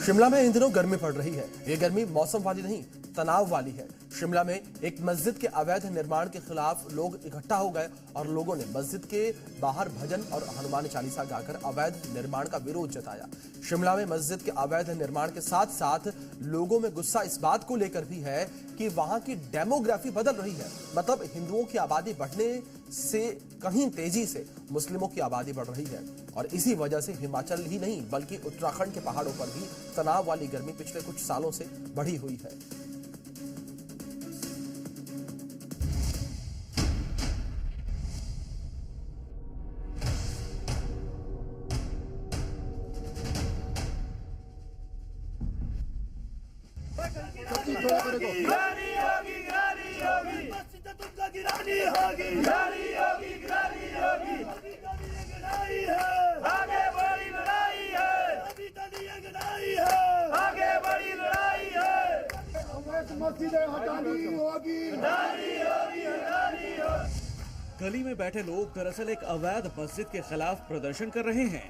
शिमला में इन दिनों गर्मी पड़ रही है। ये गर्मी मौसम वाली नहीं, तनाव वाली है। शिमला में एक मस्जिद के अवैध निर्माण के खिलाफ लोग इकट्ठा हो गए और लोगों ने मस्जिद के बाहर भजन और हनुमान चालीसा गाकर अवैध निर्माण का विरोध जताया। शिमला में मस्जिद के अवैध निर्माण के साथ साथ लोगों में गुस्सा इस बात को लेकर भी है कि वहां की डेमोग्राफी बदल रही है। मतलब हिंदुओं की आबादी बढ़ने से कहीं तेजी से मुस्लिमों की आबादी बढ़ रही है और इसी वजह से हिमाचल ही नहीं बल्कि उत्तराखंड के पहाड़ों पर भी तनाव वाली गर्मी पिछले कुछ सालों से बढ़ी हुई है। आगे बड़ी लड़ाई है, अभी तक ये लड़ाई है, आगे बड़ी लड़ाई है। मस्जिदें हटानी होगी, हटानी होगी, हटानी होगी। गली में बैठे लोग दरअसल एक अवैध मस्जिद के खिलाफ प्रदर्शन कर रहे हैं।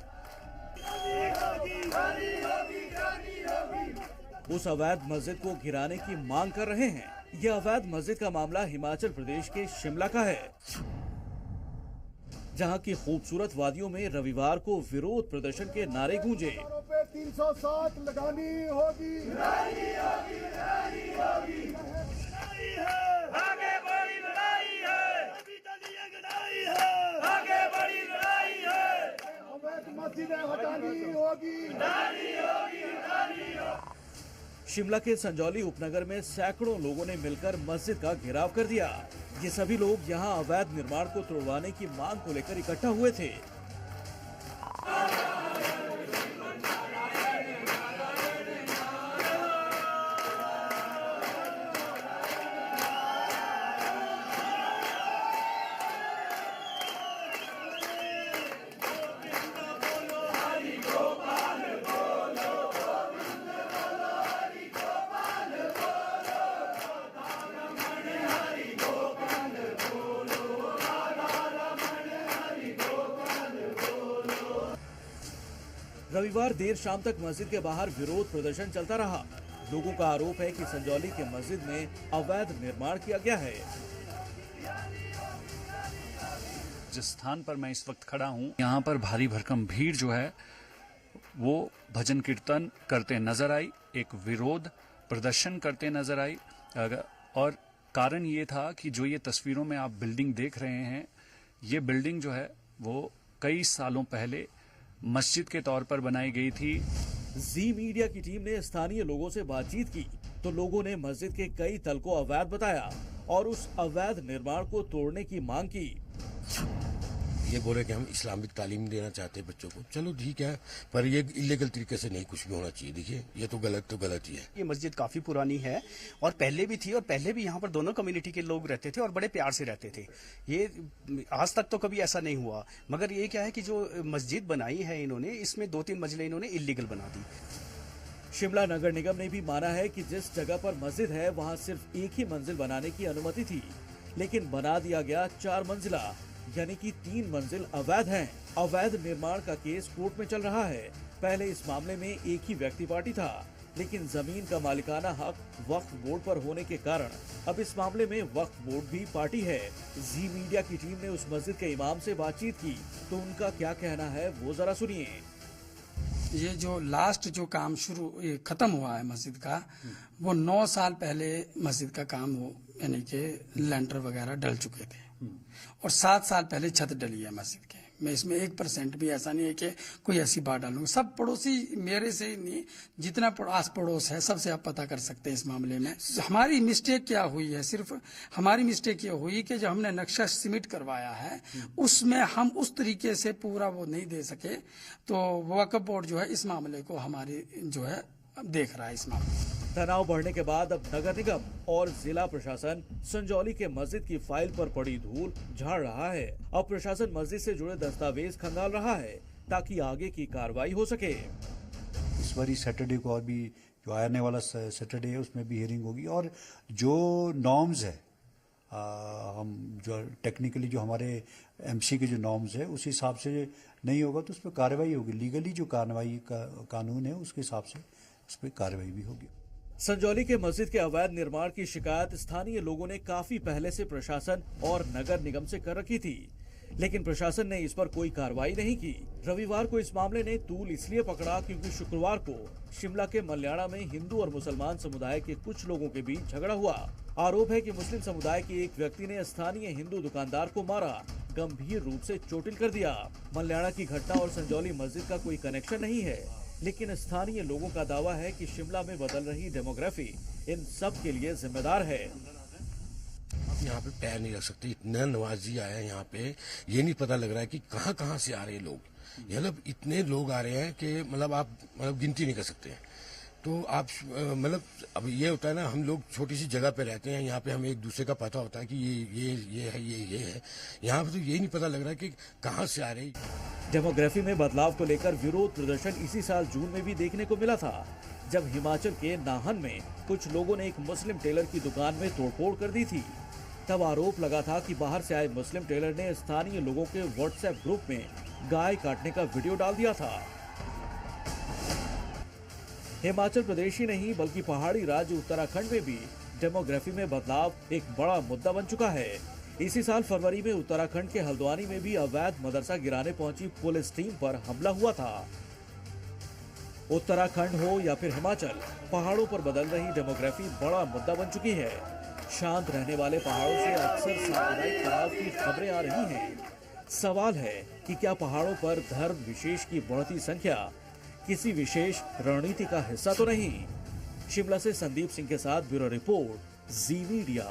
उस अवैध मस्जिद को गिराने की मांग कर रहे हैं। यह अवैध मस्जिद का मामला हिमाचल प्रदेश के शिमला का है, जहां की खूबसूरत वादियों में रविवार को विरोध प्रदर्शन के नारे गूंजे। 307 लगानी होगी, आगे बड़ी लड़ाई है, अभी तक ये लड़ाई है, आगे बड़ी लड़ाई है। अवैध मस्जिदें हटानी होगी, हटानी होगी, हटानी होगी। शिमला के संजौली उपनगर में सैकड़ों लोगों ने मिलकर मस्जिद का घेराव कर दिया। ये सभी लोग यहां अवैध निर्माण को तोड़वाने की मांग को लेकर इकट्ठा हुए थे। रविवार देर शाम तक मस्जिद के बाहर विरोध प्रदर्शन चलता रहा। लोगों का आरोप है कि संजौली के मस्जिद में अवैध निर्माण किया गया है। जिस स्थान पर मैं इस वक्त खड़ा हूँ, यहाँ पर भारी भरकम भीड़ जो है वो भजन कीर्तन करते नजर आई, एक विरोध प्रदर्शन करते नजर आई। और कारण ये था कि जो ये तस्वीरों में आप बिल्डिंग देख रहे हैं, ये बिल्डिंग जो है वो कई सालों पहले मस्जिद के तौर पर बनाई गई थी। जी मीडिया की टीम ने स्थानीय लोगों से बातचीत की तो लोगों ने मस्जिद के कई तल को अवैध बताया और उस अवैध निर्माण को तोड़ने की मांग की। ये बोले कि हम इस्लामिक तालीम देना चाहते हैं बच्चों को। चलो ठीक है, पर ये इलीगल तरीके से नहीं कुछ भी होना चाहिए। देखिए, ये तो गलत ही है। ये मस्जिद काफी पुरानी है और पहले भी थी और पहले भी यहाँ पर दोनों कम्युनिटी के लोग रहते थे और बड़े प्यार से रहते थे। ये आज तक तो कभी ऐसा नहीं हुआ, मगर ये क्या है कि जो मस्जिद बनाई है इन्होंने, इसमें 2-3 मंजिलें इन्होंने इलीगल बना दी। शिमला नगर निगम ने भी माना है कि जिस जगह पर मस्जिद है वहाँ सिर्फ एक ही मंजिल बनाने की अनुमति थी, लेकिन बना दिया गया 4 मंजिला, यानी कि 3 मंजिल अवैध हैं। अवैध निर्माण का केस कोर्ट में चल रहा है। पहले इस मामले में एक ही व्यक्ति पार्टी था, लेकिन जमीन का मालिकाना हक वक्फ बोर्ड पर होने के कारण अब इस मामले में वक्फ बोर्ड भी पार्टी है। जी मीडिया की टीम ने उस मस्जिद के इमाम से बातचीत की तो उनका क्या कहना है वो जरा सुनिए। ये जो लास्ट जो काम खत्म हुआ है मस्जिद का, वो 9 साल पहले मस्जिद का काम हो, यानी कि लेंटर वगैरह डल चुके थे और 7 साल पहले छत डली है मस्जिद के। मैं इसमें 1% भी ऐसा नहीं है कि कोई ऐसी बात डालूंगा। सब पड़ोसी मेरे से नहीं, जितना आस पड़ोस है सबसे आप पता कर सकते हैं इस मामले में। हमारी मिस्टेक क्या हुई है, सिर्फ हमारी मिस्टेक ये हुई कि जो हमने नक्शा सबमिट करवाया है उसमें हम उस तरीके से पूरा वो नहीं दे सके, तो वक्फ बोर्ड जो है इस मामले को हमारी जो है देख रहा है इस मामले। तनाव बढ़ने के बाद अब नगर निगम और जिला प्रशासन संजौली के मस्जिद की फाइल पर पड़ी धूल झाड़ रहा है। अब प्रशासन मस्जिद से जुड़े दस्तावेज खंगाल रहा है ताकि आगे की कार्रवाई हो सके। इस बार सैटरडे को और भी जो आने वाला सैटरडे है उसमें भी हियरिंग होगी और जो नॉर्म्स है हम जो टेक्निकली जो हमारे एमसी के जो नॉर्म्स है उस हिसाब से नहीं होगा तो उस पर कार्रवाई होगी। लीगली जो कार्रवाई का कानून है उसके हिसाब से उस पर कार्रवाई भी होगी। संजौली के मस्जिद के अवैध निर्माण की शिकायत स्थानीय लोगों ने काफी पहले से प्रशासन और नगर निगम से कर रखी थी, लेकिन प्रशासन ने इस पर कोई कार्रवाई नहीं की। रविवार को इस मामले ने तूल इसलिए पकड़ा क्योंकि शुक्रवार को शिमला के मल्याणा में हिंदू और मुसलमान समुदाय के कुछ लोगों के बीच झगड़ा हुआ। आरोप है कि मुस्लिम समुदाय के एक व्यक्ति ने स्थानीय हिंदू दुकानदार को मारा, गंभीर रूप से चोटिल कर दिया। मल्याणा की घटना और संजौली मस्जिद का कोई कनेक्शन नहीं है, लेकिन स्थानीय लोगों का दावा है कि शिमला में बदल रही डेमोग्राफी इन सब के लिए जिम्मेदार है। यहाँ पे पैर नहीं रख सकते, इतना नवाजी आया है यहाँ पे, ये नहीं पता लग रहा है कि कहाँ कहाँ से आ रहे हैं लोग। मतलब इतने लोग आ रहे हैं कि मतलब आप गिनती नहीं कर सकते हैं। तो आप मतलब अब ये होता है ना, हम लोग छोटी सी जगह पे रहते हैं, यहाँ पे हमें एक दूसरे का पता होता है कि ये है। यहाँ पे तो यही नहीं पता लग रहा है कि कहाँ से आ रहे हैं। डेमोग्राफी में बदलाव को लेकर विरोध प्रदर्शन इसी साल जून में भी देखने को मिला था, जब हिमाचल के नाहन में कुछ लोगों ने एक मुस्लिम टेलर की दुकान में तोड़फोड़ कर दी थी। तब आरोप लगा था कि बाहर से आए मुस्लिम टेलर ने स्थानीय लोगों के व्हाट्सएप ग्रुप में गाय काटने का वीडियो डाल दिया था। हिमाचल प्रदेश ही नहीं बल्कि पहाड़ी राज्य उत्तराखंड में भी डेमोग्राफी में बदलाव एक बड़ा मुद्दा बन चुका है। इसी साल फरवरी में उत्तराखंड के हल्द्वानी में भी अवैध मदरसा गिराने पहुंची पुलिस टीम पर हमला हुआ था। उत्तराखंड हो या फिर हिमाचल, पहाड़ों पर बदल रही डेमोग्राफी बड़ा मुद्दा बन चुकी है। शांत रहने वाले पहाड़ों से अक्सर सांप्रदायिक तनाव की खबरें आ रही हैं। सवाल है कि क्या पहाड़ों पर धर्म विशेष की बढ़ती संख्या किसी विशेष रणनीति का हिस्सा तो नहीं? शिमला से संदीप सिंह के साथ ब्यूरो रिपोर्ट, जी मीडिया।